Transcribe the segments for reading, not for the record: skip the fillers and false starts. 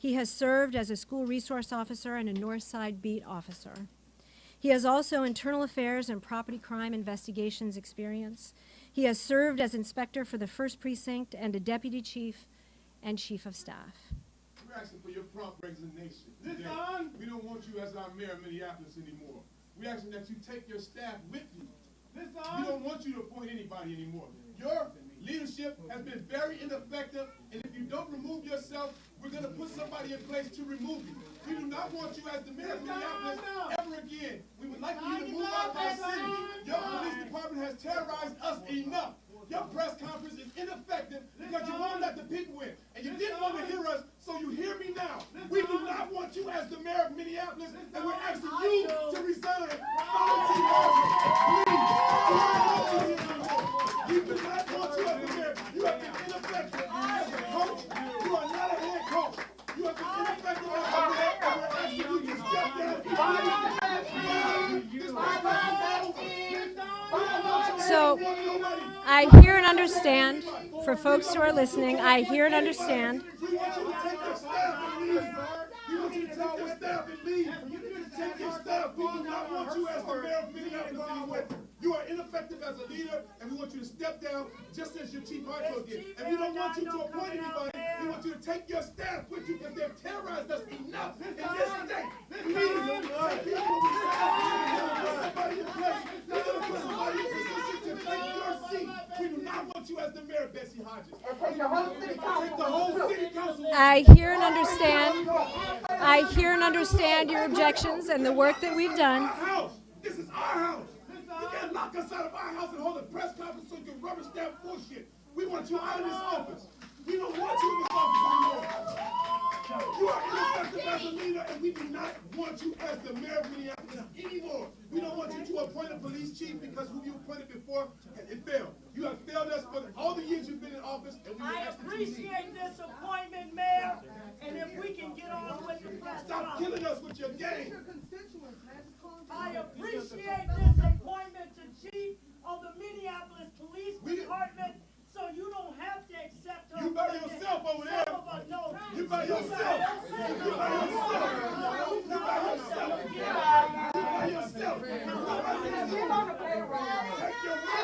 He has served as a school resource officer and a Northside beat officer. He has also internal affairs and property crime investigations experience. He has served as inspector for the 1st Precinct and a deputy chief and chief of staff. We're asking for your prompt resignation. We don't want you as our mayor of Minneapolis anymore. We're asking that you take your staff with you. We don't want you to appoint anybody anymore. Your leadership has been very ineffective, and if you don't remove yourself, we're going to put somebody in place to remove you. We do not want you as the mayor of Minneapolis ever again. We would like you to move out of our city. Your police department has terrorized us enough. Your press conference is ineffective because you won't let the people in. And you didn't want to hear us, so you hear me now. We do not want you as the mayor of Minneapolis, and we're asking you to resign. We do not want you as the mayor. You have been ineffective as a coach. You are not a head coach. You have been ineffective as a mayor, and we're asking you to step down. So I hear and understand, for folks who are listening, I hear and understand. We want you to take your staff and leave. We want you to take your staff and leave. Take your staff. We do not want you as the mayor of Minneapolis anymore. You are ineffective as a leader, and we want you to step down just as your Chief Harteau did. And we don't want you to appoint anybody. We want you to take your staff with you because they've terrorized us enough in this state. Please, take people somebody in place. We're going to put somebody in position to take your seat. We do not want you as the mayor, Betsy Hodges. Take the whole city council. I hear and understand your objections and the work that we've done. This is our house. You can't lock us out of our house and hold a press conference so you can rubber stamp bullshit. We want you out of this office. We don't want you in this office anymore. You are ineffective as a leader, and we do not want you as the mayor of Minneapolis anymore. We don't want you to appoint a police chief because who you appointed before, it failed. You have failed us for all the years you've been in office, and we I appreciate this appointment, Mayor, and if we can get on with the press. Stop killing us with your game. I appreciate this appointment to Chief of the Minneapolis Police Department, so you don't have to accept her. You by yourself over there. You by yourself. You by yourself. You by yourself. You by yourself. She's on the payroll. She's on the payroll.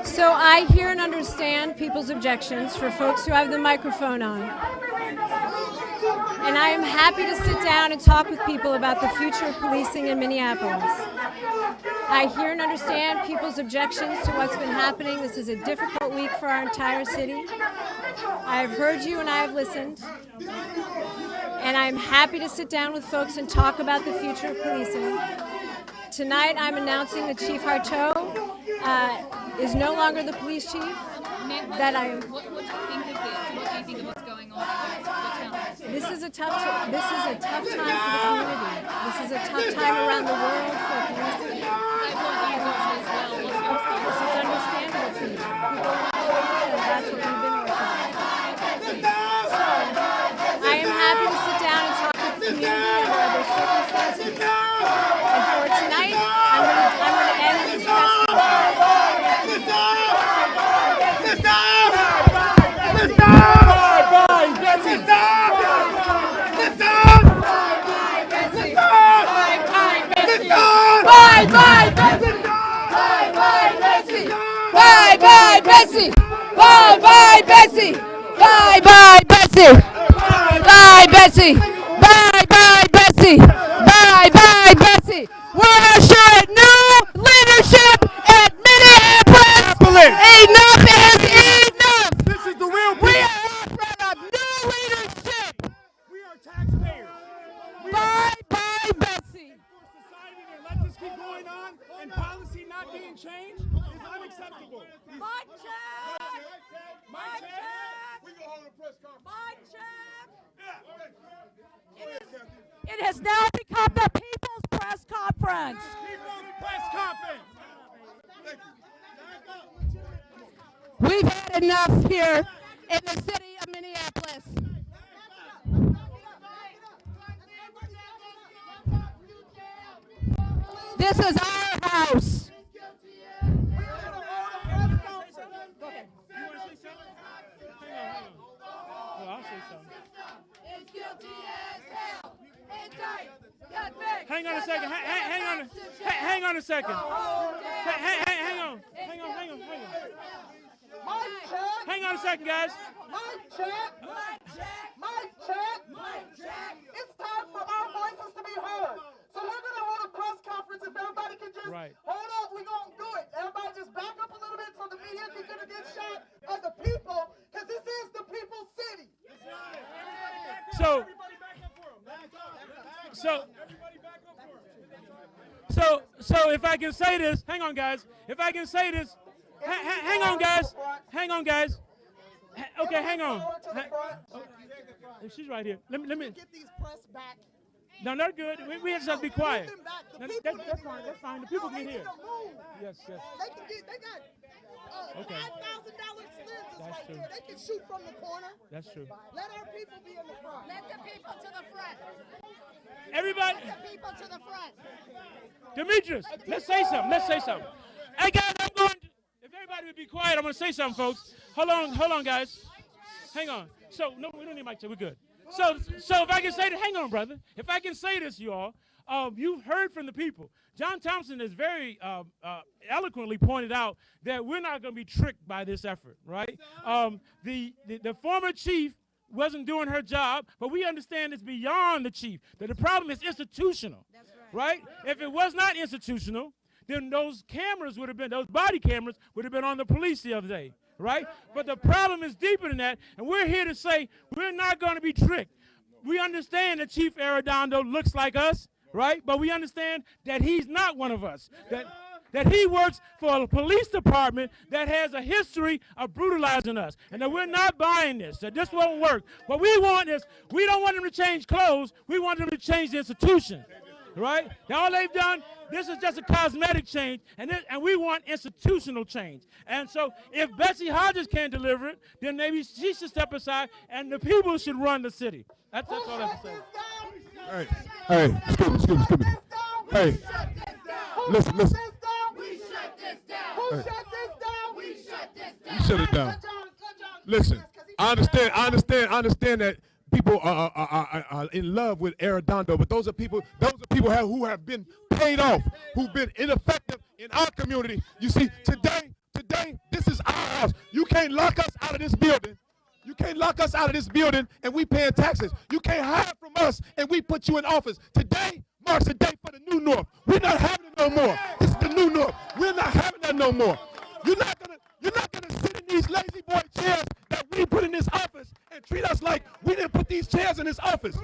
So I hear and understand people's objections for folks who have the microphone on. And I am happy to sit down and talk with people about the future of policing in Minneapolis. I hear and understand people's objections to what's been happening. This is a difficult week for our entire city. I have heard you and I have listened. And I'm happy to sit down with folks and talk about the future of policing. Tonight I'm announcing that Chief Harteau is no longer the police chief. That I am. What do you think of this? What do you think of what's going on? This is a tough time for the community. This is a tough time around the world for policing. This is understandable to you. People want to police, and that's what we've been working on. So I am happy to sit down and talk with the community under other circumstances. And for tonight, I'm going to end this press conference. Bye-bye, Betsy! Bye-bye, Betsy! Bye-bye, Betsy! Bye, Betsy! Bye-bye, Betsy! Bye-bye, Betsy! We're assured new leadership at Minneapolis! Enough is enough! This is the real We are offering up new leadership! We are taxpayers. Bye-bye, Betsy! Society to let this keep going on. on and policy not being changed is unacceptable. Mic check! Mic check! We gonna hold a press conference. Mic check! Yeah. It has now become the People's Press Conference. People's press conference. Thank you. We've had enough here in the city of Minneapolis. This is our house. I'll say something. It's guilty as hell. Hang on a second. Hang on a second. Hang on. Hang on a second, guys. Mic check. Mic check. It's time for our voices to be heard. So we're going to hold a press conference if everybody can just hold up. We're going to do it. Everybody just back up a little bit so the media can get a good shot of the people, because this is the people's city. So if I can say this, hang on, guys. If I can say this, hang on, guys. Okay, hang on. She's right here. Let me Get these press back. No, not good. We just have to be quiet. Get them back. The No, people that's need fine. to- That's fine. The people No, can they hear. need to move. Yes. They got Okay. $5,000 lenses That's right true. there. They can shoot from the corner. That's true. Let our people be in the front. Let the people to the front. Everybody, The people to the front. Demetrius, let's say something. Hey, guys, I'm going to, if everybody would be quiet, I'm going to say something, folks. Hold on, guys. Hang on. So, no, we don't need mic check. We're good. So if I can say this, hang on, brother. If I can say this, you all, you've heard from the people. John Thompson has very eloquently pointed out that we're not going to be tricked by this effort, right? The former chief wasn't doing her job, but we understand it's beyond the chief, that the problem is institutional, right? If it was not institutional, then those body cameras would have been on the police the other day, right? But the problem is deeper than that, and we're here to say we're not going to be tricked. We understand that Chief Arredondo looks like us, right? But we understand that he's not one of us, that he works for a police department that has a history of brutalizing us, and that we're not buying this, that this won't work. What we want is, we don't want them to change clothes, we want them to change the institution, right? All they've done, this is just a cosmetic change, and we want institutional change. And so if Betsy Hodges can't deliver it, then maybe she should step aside, and the people should run the city. That's all I have to say. Hey, excuse me. Hey, listen. We shut this down. Who shut this down? We shut this down. You shut it down. Let John Listen, because he- I understand that people are in love with Arredondo, but those are people who have been paid off, who've been ineffective in our community. You see, today, this is our house. You can't lock us out of this building. And we paying taxes. You can't hide from us and we put you in office. Today marks a day for the New North. We're not having it no more. This is the New North. We're not having that no more. You're not gonna sit in these lazy boy chairs that we put in this office and treat us like we didn't put these chairs in this office.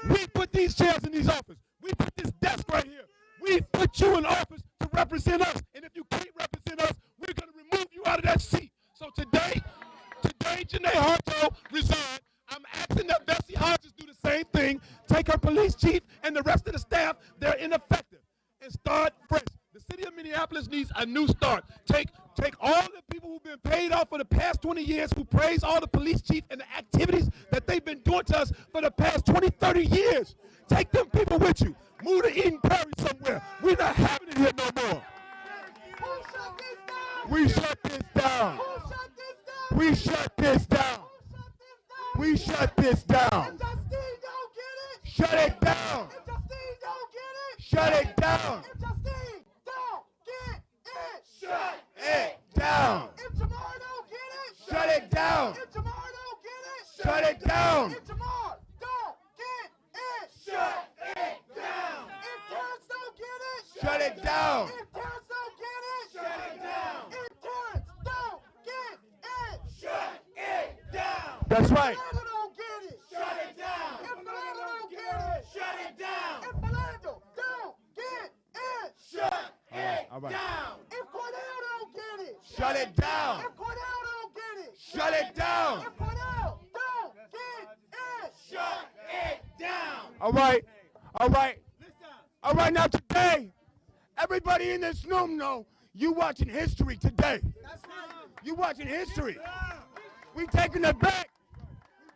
We put these chairs in these office. We put this desk right here. We put you in office to represent us. And if you can't represent us, we're gonna remove you out of that seat. So today, Janee Harteau resigned. I'm asking that Betsy Hodges do the same thing. Take her police chief and the rest of the staff, they're ineffective, and start fresh. The city of Minneapolis needs a new start. Take all the people who've been paid off for the past 20 years, who praise all the police chief and the activities that they've been doing to us for the past 20, 30 years. Take them people with you. Move to Eden Prairie somewhere. We're not having it here no more. Who shut this down? We shut this down. Who shut this down? We shut this down. Who shut this down? We shut this down. If Justine don't get it. Shut it down. If Justine don't get it. Shut it down. If Justine don't get it. Shut it down. If Jamar don't get it. Shut it down. If Jamar don't get it. Shut it down. If Jamar don't get it. Shut it down. If Terrence don't get it. Shut it down. If Terrence don't get it. Shut it down. If Terrence don't get it. Shut it down. That's right. If Philando don't get it. Shut it down. If Philando don't get it. Shut it down. If Philando don't get it. Shut All right. down. If Cornell don't get it, Shut it down. If Cornell don't get it, Shut it down. If Cornell don't get it, Shut it down. All right. All right. All right. Now today, everybody in this room know you watching history today. You watching history. We taking it back.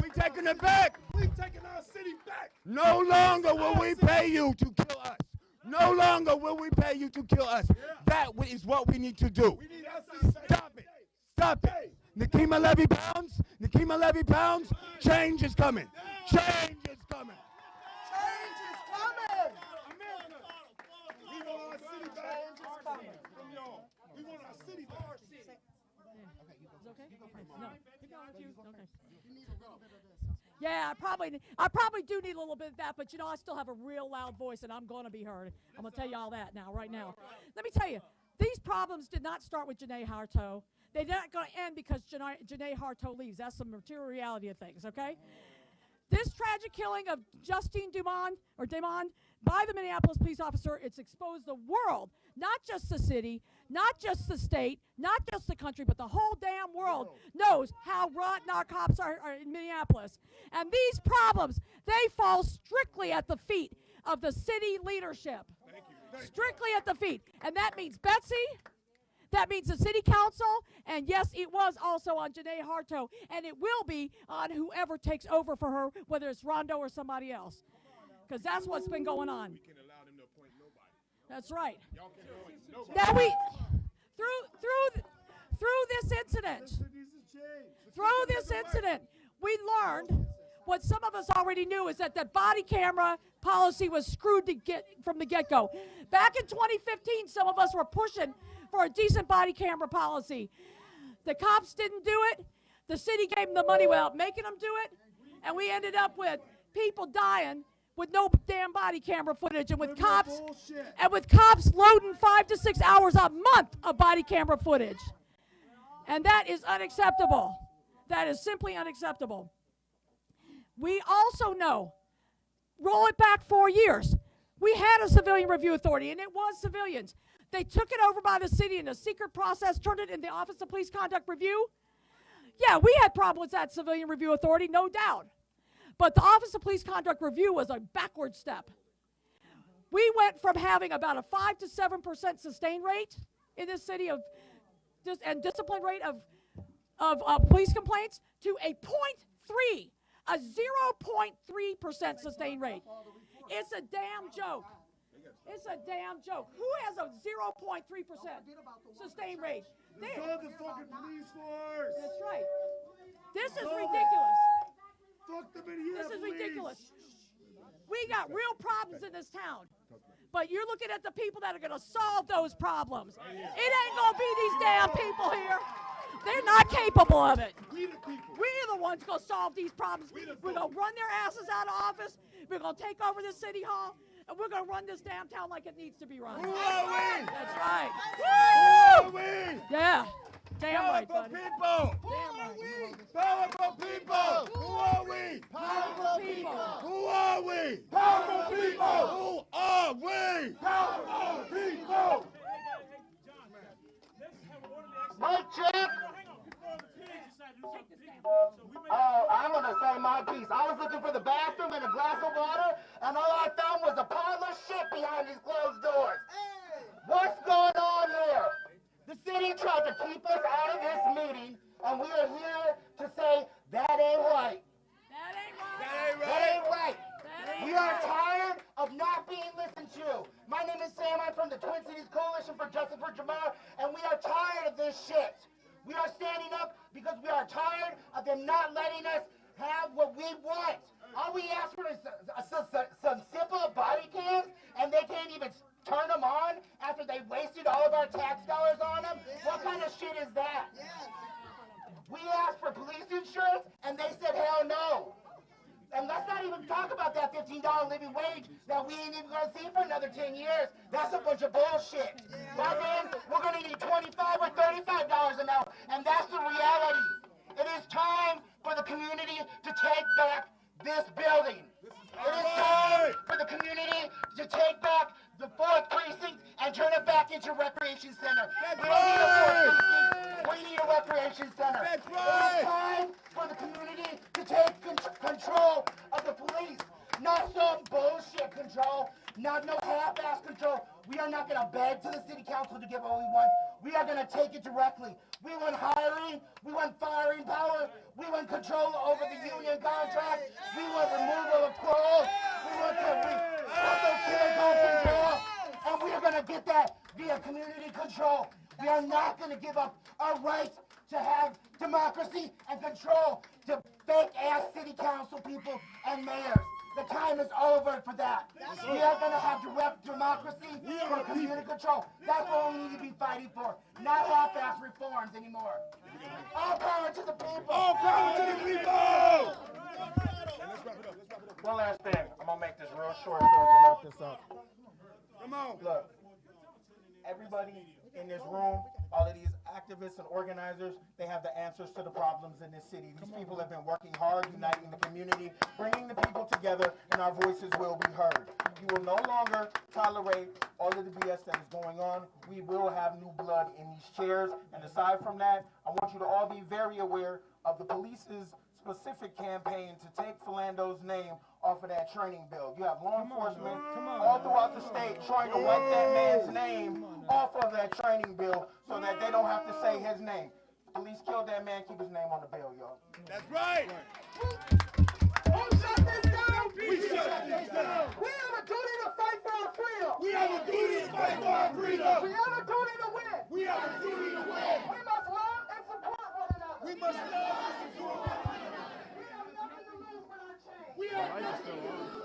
We taking it back. We taking our city back. No longer will we pay you to kill us. No longer will we pay you to kill us. That is what we need to do. We need our city back. Stop it. Stop it. Nikema Levy pounds. Nikema Levy pounds. Change is coming. Change is coming. change is coming. We want our city back from y'all. We want our city back. Yeah, I probably do need a little bit of that, but you know, I still have a real loud voice and I'm going to be heard. I'm going to tell you all that now, right now. Let me tell you, these problems did not start with Janee Harteau. They're not going to end because Janee Harteau leaves. That's the material reality of things, okay? This tragic killing of Justine Damond by the Minneapolis police officer, it's exposed the world, not just the city, not just the state, not just the country, but the whole damn world knows how rotten our cops are in Minneapolis. And these problems, they fall strictly at the feet of the city leadership. Strictly at the feet. And that means Betsy, that means the city council, and yes, it was also on Janee Harteau, and it will be on whoever takes over for her, whether it's Rondo or somebody else. Because that's what's been going on. We can't allow them to appoint nobody. That's right. Y'all can't appoint nobody. Now we, through this incident, we learned what some of us already knew, is that the body camera policy was screwed from the get-go. Back in 2015, some of us were pushing for a decent body camera policy. The cops didn't do it. The city gave them the money without making them do it. And we ended up with people dying with no damn body camera footage, and with cops loading 5 to 6 hours a month of body camera footage. And that is unacceptable. That is simply unacceptable. We also know, roll it back 4 years, we had a civilian review authority, and it was civilians. They took it over by the city in a secret process, turned it in the Office of Police Conduct Review. Yeah, we had problems with that civilian review authority, no doubt. But the Office of Police Conduct Review was a backward step. We went from having about a 5 to 7% sustain rate in this city and discipline rate of police complaints to a 0.3, a 0.3% sustain rate. It's a damn joke. It's a damn joke. Who has a 0.3% sustain rate? It's all the fucking police force. That's right. This is ridiculous. Fuck the Minneapolis. This is ridiculous. We got real problems in this town. But you're looking at the people that are going to solve those problems. It ain't going to be these damn people here. They're not capable of it. We the people. We're the ones going to solve these problems. We're going to run their asses out of office. We're going to take over the city hall. And we're going to run this damn town like it needs to be run. Who are we? That's right. Who are we? Yeah. Damn right, Powerful buddy. people. Damn right. Powerful people. Who are we? Powerful people. Who are we? Powerful people. Who are we? Powerful people. Mike Check. Oh, I'm gonna say my piece. I was looking for the bathroom and a glass of water, and all I found was a pile of shit behind these closed doors. What's going on here? The city tried to keep us out of this meeting, and we are here to say that ain't right. That ain't right. That ain't That right. ain't right. We are tired of not being listened to. My name is Sam. I'm from the Twin Cities Coalition for Justice for Jamar, and we are tired of this shit. We are standing up because we are tired of them not letting us have what we want. All we ask for is some simple body cams, and they can't even turn them on after they wasted all of our tax dollars on them. What kind of shit is that? We asked for police insurance, and they said, hell no. And let's not even talk about that $15 living wage that we ain't even gonna see for another 10 years. That's a bunch of bullshit. By then, we're gonna need $25 or $35 an hour, and that's the reality. It is time for the community to take back this building. It is time for the community to take back the 4th precinct and turn it back into a recreation center. We don't need a 4th precinct. We need a recreation center. It's time for the community to take control of the police. Not some bullshit control. Not no half-ass control. We are not going to beg to the city council to give what we want. We are going to take it directly. We want hiring. We want firing power. We want control over the union contract. We want removal of parole. We want those killer control. And we are going to get that via community control. We are not going to give up our right to have democracy and control to fake-ass city council people and mayors. The time is over for that. We are going to have direct democracy for community control. That's what we need to be fighting for, not half-ass reforms anymore. All power to the people! All power to the people! One last thing. I'm going to make this real short so we can wrap this up. Come on. Look, everybody in this room, all of these activists and organizers, they have the answers to the problems in this city. These people have been working hard, uniting the community, bringing the people together, and our voices will be heard. You will no longer tolerate all of the BS that is going on. We will have new blood in these chairs. And aside from that, I want you to all be very aware of the police's specific campaign to take Philando's name off of that training bill. You have law enforcement all throughout the state trying to wipe that man's name off of that training bill so that they don't have to say his name. Police killed that man, keep his name on the bill, y'all. That's right. Who shut this down? We shut this down. We have a duty to fight for our freedom. We have a duty to fight for our freedom. We have a duty to win. We have a duty to win. We must love and support one another. We must love and support one another. We have nothing to lose but our change. We have nothing to lose.